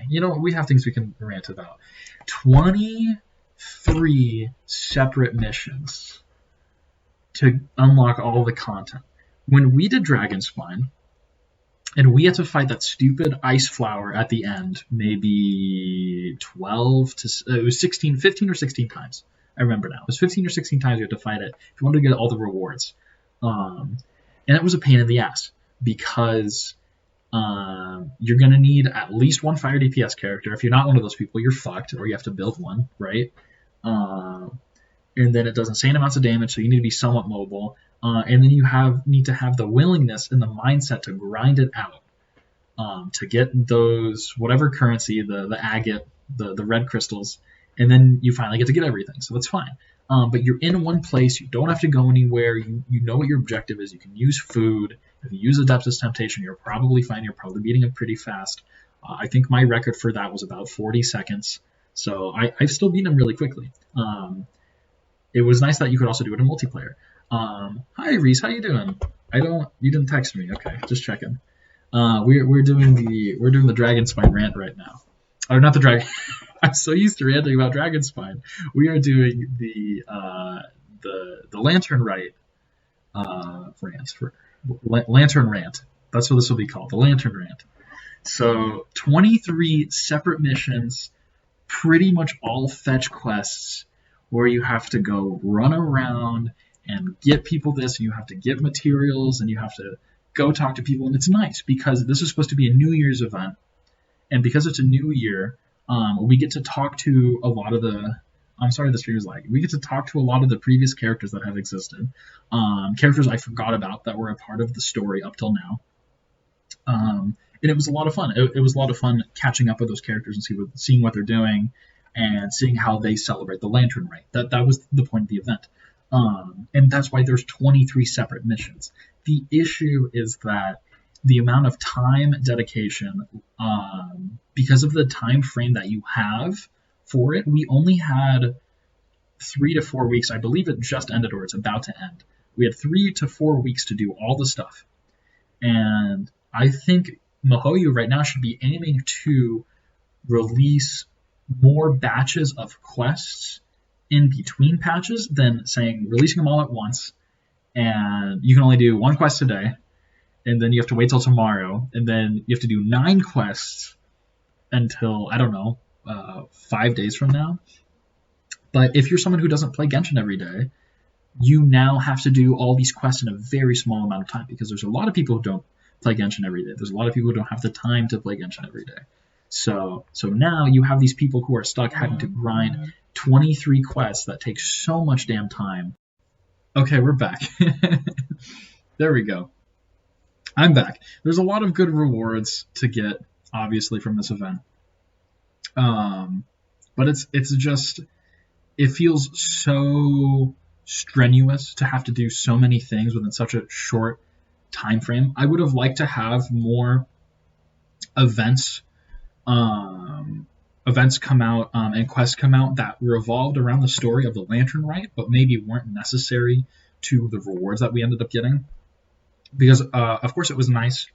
You know, we have things we can rant about. 23 separate missions to unlock all the content. When we did Dragonspine, and we had to fight that stupid ice flower at the end, maybe 12 to, it was 16, 15 or 16 times. I remember now. It was 15 or 16 times you had to fight it if you wanted to get all the rewards. And it was a pain in the ass because you're going to need at least one fire DPS character. If you're not one of those people, you're fucked, or you have to build one, right? And then it does insane amounts of damage, so you need to be somewhat mobile. And then you need to have the willingness and the mindset to grind it out, to get those, whatever currency, the agate, the red crystals, and then you finally get to get everything, so that's fine. But you're in one place, you don't have to go anywhere, you know what your objective is, you can use food. If you use Adeptus Temptation, you're probably fine, you're probably beating it pretty fast. I think my record for that was about 40 seconds, so I've still beaten him really quickly. It was nice that you could also do it in multiplayer. Hi Reese, how you doing? You didn't text me. Okay, just checking. We're doing the Dragonspine rant right now. Or not the dragon. I'm so used to ranting about Dragonspine. We are doing the Lantern Rite Lantern Rant. That's what this will be called, the Lantern Rant. So 23 separate missions, pretty much all fetch quests, where you have to go run around and get people this, and you have to get materials, and you have to go talk to people. And it's nice because this is supposed to be a New Year's event, and because it's a new year, we get to talk to a lot of the, I'm sorry the stream is lagging, we get to talk to a lot of the previous characters that have existed, characters I forgot about that were a part of the story up till now. And it was a lot of fun. It was a lot of fun catching up with those characters and seeing what they're doing, and seeing how they celebrate the Lantern Rite. That was the point of the event. And that's why there's 23 separate missions. The issue is that the amount of time dedication, because of the time frame that you have for it, we only had 3 to 4 weeks. I believe it just ended, or it's about to end. We had 3 to 4 weeks to do all the stuff. And I think Mihoyo right now should be aiming to release more batches of quests in between patches than saying releasing them all at once, and you can only do 1 quest a day, and then you have to wait till tomorrow, and then you have to do 9 quests until, I don't know, 5 days from now. But if you're someone who doesn't play Genshin every day, you now have to do all these quests in a very small amount of time, because there's a lot of people who don't play Genshin every day. There's a lot of people who don't have the time to play Genshin every day. So now you have these people who are stuck having to grind 23 quests that take so much damn time. Okay, we're back. There we go. I'm back. There's a lot of good rewards to get, obviously, from this event. But it's just, it feels so strenuous to have to do so many things within such a short time frame. I would have liked to have more events come out and quests come out that revolved around the story of the Lantern Rite, but maybe weren't necessary to the rewards that we ended up getting. Because, of course, it was nice,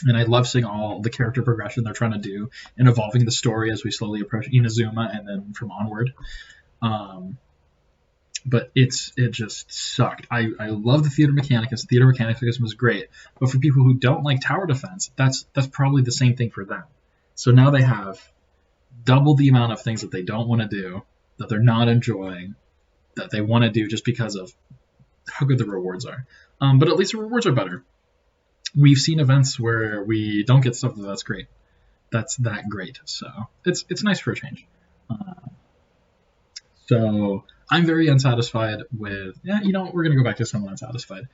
and I love seeing all the character progression they're trying to do and evolving the story as we slowly approach Inazuma and then from onward. But it just sucked. I love the Theater Mechanicus. Theater Mechanicus was great, but for people who don't like tower defense, that's probably the same thing for them. So now they have double the amount of things that they don't want to do, that they're not enjoying, that they want to do just because of how good the rewards are. But at least the rewards are better. We've seen events where we don't get stuff that's great. That's that great. So it's nice for a change. So I'm very unsatisfied with, you know what, we're going to go back to somewhat unsatisfied.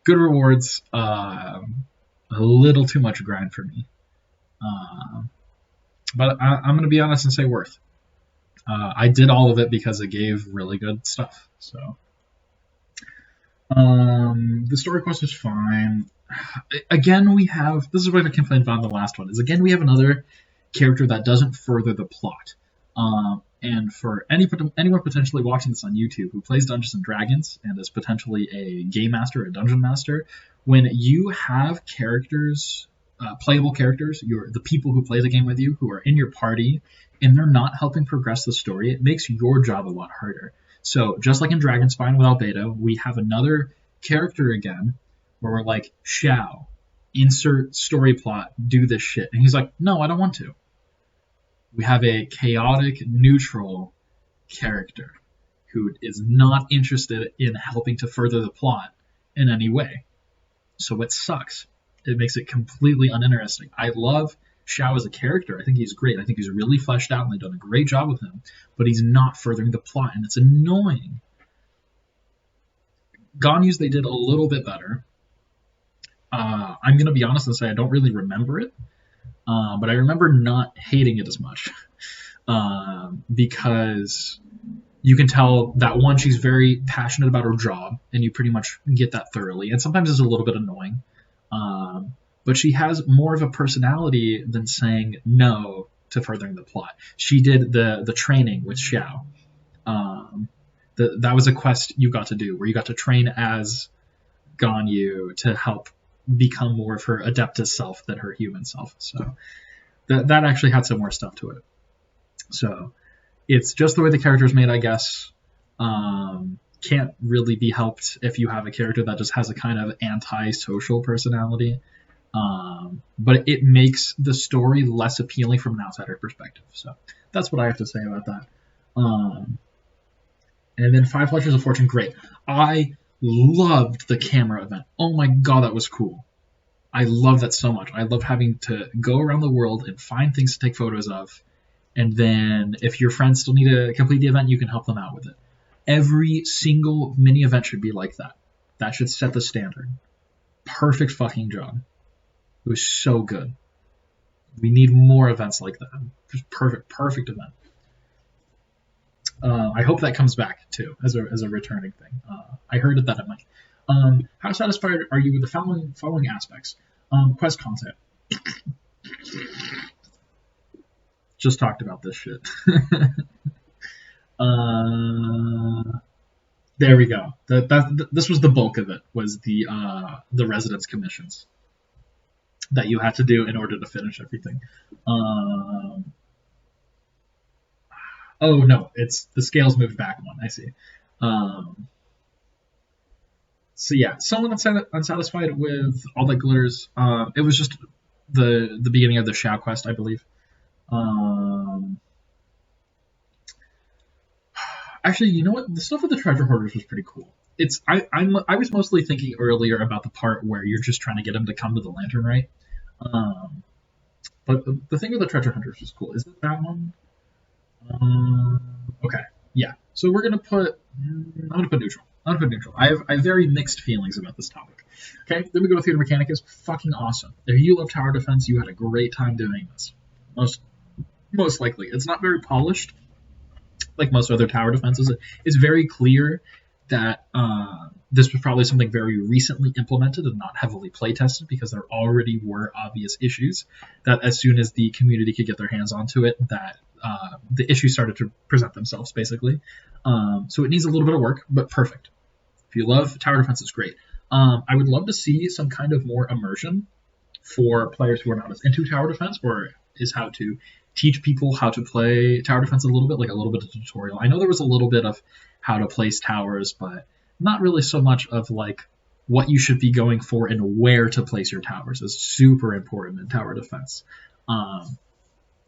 Good rewards, a little too much grind for me. But I'm going to be honest and say worth. I did all of it because it gave really good stuff. So the story quest is fine. Again, we have, this is what I complained about in the last one, is again we have another character that doesn't further the plot. And for anyone potentially watching this on YouTube who plays Dungeons and Dragons and is potentially a game master, a dungeon master, when you have characters playable characters, the people who play the game with you, who are in your party, and they're not helping progress the story, it makes your job a lot harder. So just like in Dragonspine with Albedo, we have another character again where we're like, Xiao, insert story plot, do this shit. And he's like, no, I don't want to. We have a chaotic, neutral character who is not interested in helping to further the plot in any way. So it sucks. It makes it completely uninteresting. I love Xiao as a character. I think he's great. I think he's really fleshed out, and they've done a great job with him. But he's not furthering the plot, and it's annoying. Ganyu's they did a little bit better. I'm going to be honest and say I don't really remember it, but I remember not hating it as much because you can tell that one, she's very passionate about her job, and you pretty much get that thoroughly. And sometimes it's a little bit annoying. But she has more of a personality than saying no to furthering the plot. She did the training with Xiao. That was a quest you got to do, where you got to train as Ganyu to help become more of her Adeptus self than her human self. So that actually had some more stuff to it. So it's just the way the character's made, I guess. Can't really be helped if you have a character that just has a kind of anti-social personality. But it makes the story less appealing from an outsider perspective. So that's what I have to say about that. And then 5 Flushes of Fortune, great. I loved the camera event. Oh my god, that was cool. I love that so much. I love having to go around the world and find things to take photos of. And then if your friends still need to complete the event, you can help them out with it. Every single mini event should be like that. That should set the standard. Perfect fucking job. It was so good. We need more events like that. Just perfect event. I hope that comes back too as a returning thing. I heard that it might. How satisfied are you with the following aspects? Quest content. Just talked about this shit. There we go. This was the bulk of it. Was the residence commissions that you had to do in order to finish everything. Oh no, it's the scales moved back one. I see. So yeah, someone unsatisfied with all that glitters. It was just the beginning of the Xiao quest, I believe. Actually, you know what? The stuff with the treasure hoarders was pretty cool. I was mostly thinking earlier about the part where you're just trying to get him to come to the lantern, right? But the thing with the treasure hunters was cool. Is it that one? Okay, yeah. So I'm gonna put neutral. I have very mixed feelings about this topic. Okay, then we go to Theater Mechanicus. Fucking awesome. If you love tower defense, you had a great time doing this. Most likely. It's not very polished, like most other tower defenses. It's very clear that this was probably something very recently implemented and not heavily play tested, because there already were obvious issues that as soon as the community could get their hands onto it, that the issues started to present themselves, basically. So it needs a little bit of work, but perfect. If you love tower defense, it's great. I would love to see some kind of more immersion for players who are not as into tower defense, or is how to teach people how to play tower defense a little bit, like a little bit of tutorial. I know there was a little bit of how to place towers, but not really so much of like what you should be going for and where to place your towers is super important in tower defense.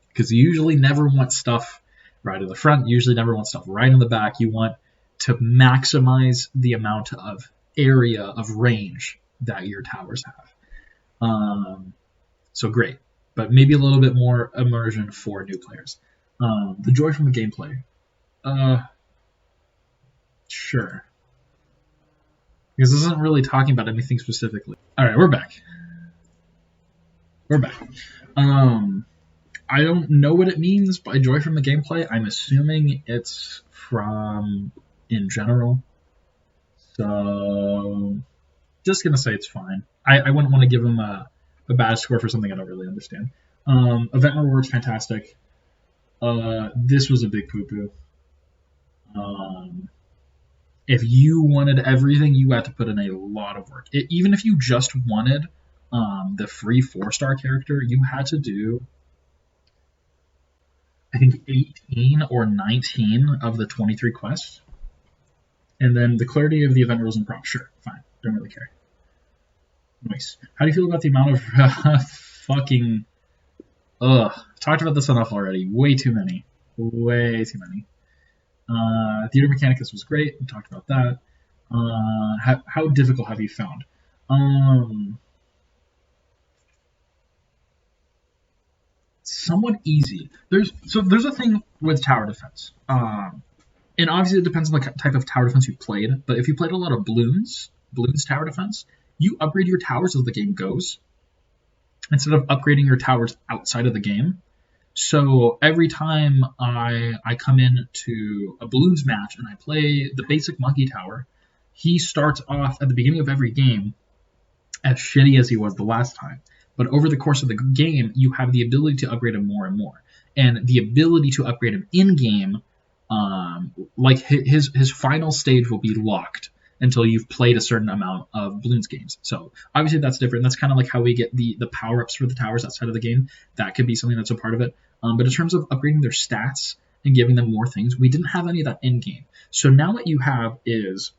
Because you usually never want stuff right in the front, you usually never want stuff right in the back. You want to maximize the amount of area of range that your towers have. So great, but maybe a little bit more immersion for new players. The joy from the gameplay. Sure. Because this isn't really talking about anything specifically. Alright, we're back. I don't know what it means by joy from the gameplay. I'm assuming it's from in general. So just gonna say it's fine. I wouldn't want to give him a bad score for something I don't really understand. Event rewards, fantastic. This was a big poo-poo. If you wanted everything, you had to put in a lot of work. Even if you just wanted the free 4-star character, you had to do, I think, 18 or 19 of the 23 quests. And then the clarity of the event rules and props. Sure, fine. Don't really care. Nice. How do you feel about the amount of fucking... Ugh. Talked about this enough already. Way too many. Way too many. Theater Mechanicus was great. We talked about that. How difficult have you found? Somewhat easy. There's a thing with tower defense. And obviously it depends on the type of tower defense you played. But if you played a lot of Bloons tower defense, you upgrade your towers as the game goes, instead of upgrading your towers outside of the game. So every time I come into a Bloons match and I play the basic Monkey Tower, he starts off at the beginning of every game as shitty as he was the last time. But over the course of the game, you have the ability to upgrade him more and more. And the ability to upgrade him in-game, like his final stage will be locked until you've played a certain amount of Bloons games. So obviously that's different. That's kind of like how we get the power-ups for the towers outside of the game. That could be something that's a part of it. But in terms of upgrading their stats and giving them more things, we didn't have any of that in-game. So now what you have is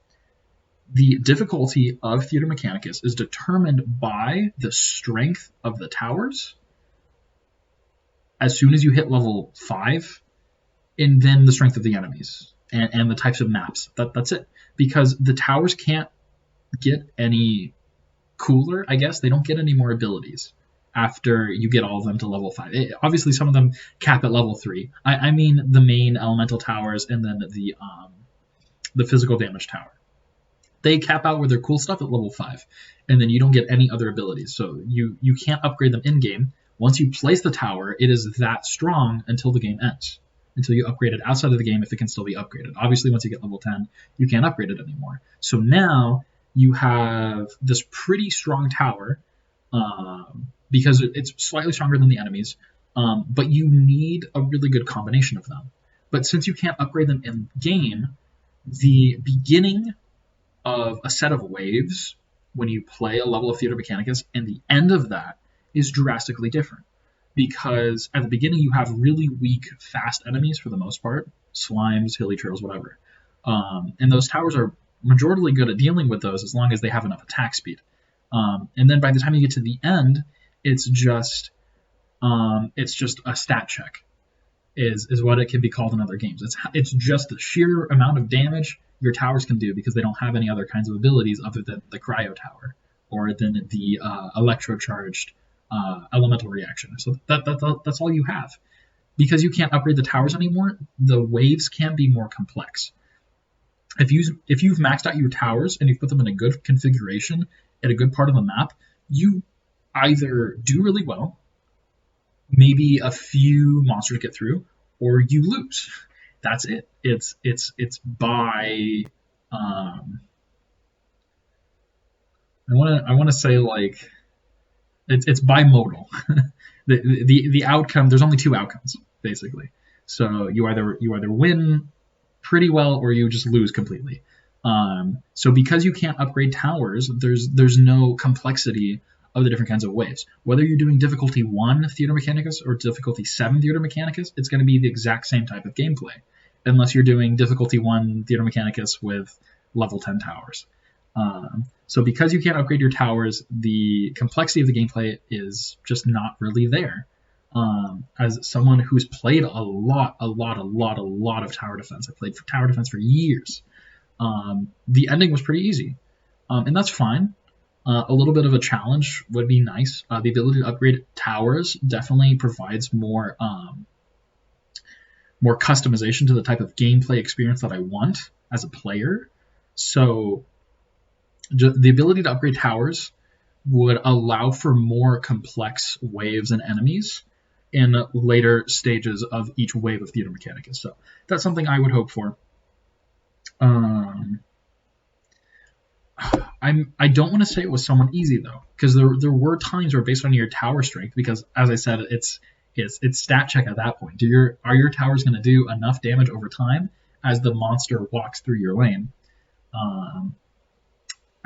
the difficulty of Theater Mechanicus is determined by the strength of the towers as soon as you hit level 5, and then the strength of the enemies and the types of maps. That's it. Because the towers can't get any cooler, I guess. They don't get any more abilities after you get all of them to level 5. Obviously, some of them cap at level 3. I mean the main elemental towers and then the physical damage tower. They cap out with their cool stuff at level 5, and then you don't get any other abilities. So you can't upgrade them in-game. Once you place the tower, it is that strong until the game ends, until you upgrade it outside of the game if it can still be upgraded. Obviously, once you get level 10, you can't upgrade it anymore. So now you have this pretty strong tower because it's slightly stronger than the enemies, but you need a really good combination of them. But since you can't upgrade them in-game, the beginning of a set of waves when you play a level of Theater Mechanicus and the end of that is drastically different. Because at the beginning you have really weak, fast enemies for the most part, slimes, hilly trails, whatever. And those towers are majorly good at dealing with those as long as they have enough attack speed. And then by the time you get to the end, it's just a stat check, is what it can be called in other games. It's just the sheer amount of damage your towers can do because they don't have any other kinds of abilities other than the cryo tower or than the electrocharged elemental reaction. So that's all you have. Because you can't upgrade the towers anymore, the waves can be more complex. If you've maxed out your towers and you've put them in a good configuration at a good part of the map, you either do really well, maybe a few monsters get through, or you lose. That's it. It's by I want to say like it's bimodal. the outcome, there's only 2 outcomes basically. So you either win pretty well or you just lose completely. So because you can't upgrade towers, there's no complexity of the different kinds of waves. Whether you're doing difficulty 1 Theater Mechanicus or difficulty 7 Theater Mechanicus, it's going to be the exact same type of gameplay, unless you're doing difficulty 1 Theater Mechanicus with level 10 towers. So because you can't upgrade your towers, the complexity of the gameplay is just not really there. As someone who's played a lot of tower defense, I played for tower defense for years. The ending was pretty easy, and that's fine. A little bit of a challenge would be nice. The ability to upgrade towers definitely provides more customization to the type of gameplay experience that I want as a player. So the ability to upgrade towers would allow for more complex waves and enemies in later stages of each wave of Theater Mechanicus. So that's something I would hope for. I don't want to say it was somewhat easy though, because there were times where based on your tower strength, because as I said, it's stat check at that point. Are your towers going to do enough damage over time as the monster walks through your lane?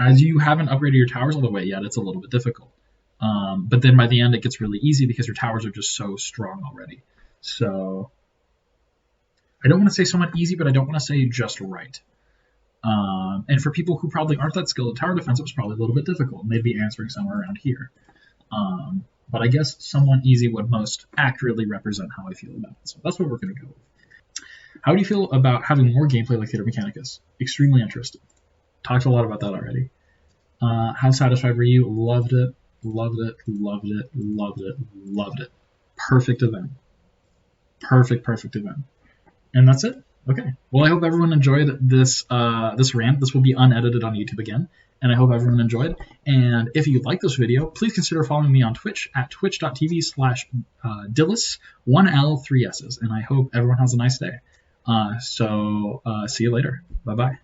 As you haven't upgraded your towers all the way yet, it's a little bit difficult. But then by the end, it gets really easy because your towers are just so strong already. So I don't want to say somewhat easy, but I don't want to say just right. And for people who probably aren't that skilled at tower defense, it was probably a little bit difficult, and they'd be answering somewhere around here. But I guess somewhat easy would most accurately represent how I feel about it. So that's what we're going to go with. How do you feel about having more gameplay like Theater Mechanicus? Extremely interested. Talked a lot about that already. How satisfied were you? Loved it. Loved it. Loved it. Loved it. Loved it. Perfect event. Perfect event. And that's it. Okay. Well, I hope everyone enjoyed this rant. This will be unedited on YouTube again. And I hope everyone enjoyed. And if you like this video, please consider following me on Twitch at twitch.tv/Dilusss, 1L, 3 S's. And I hope everyone has a nice day. See you later. Bye-bye.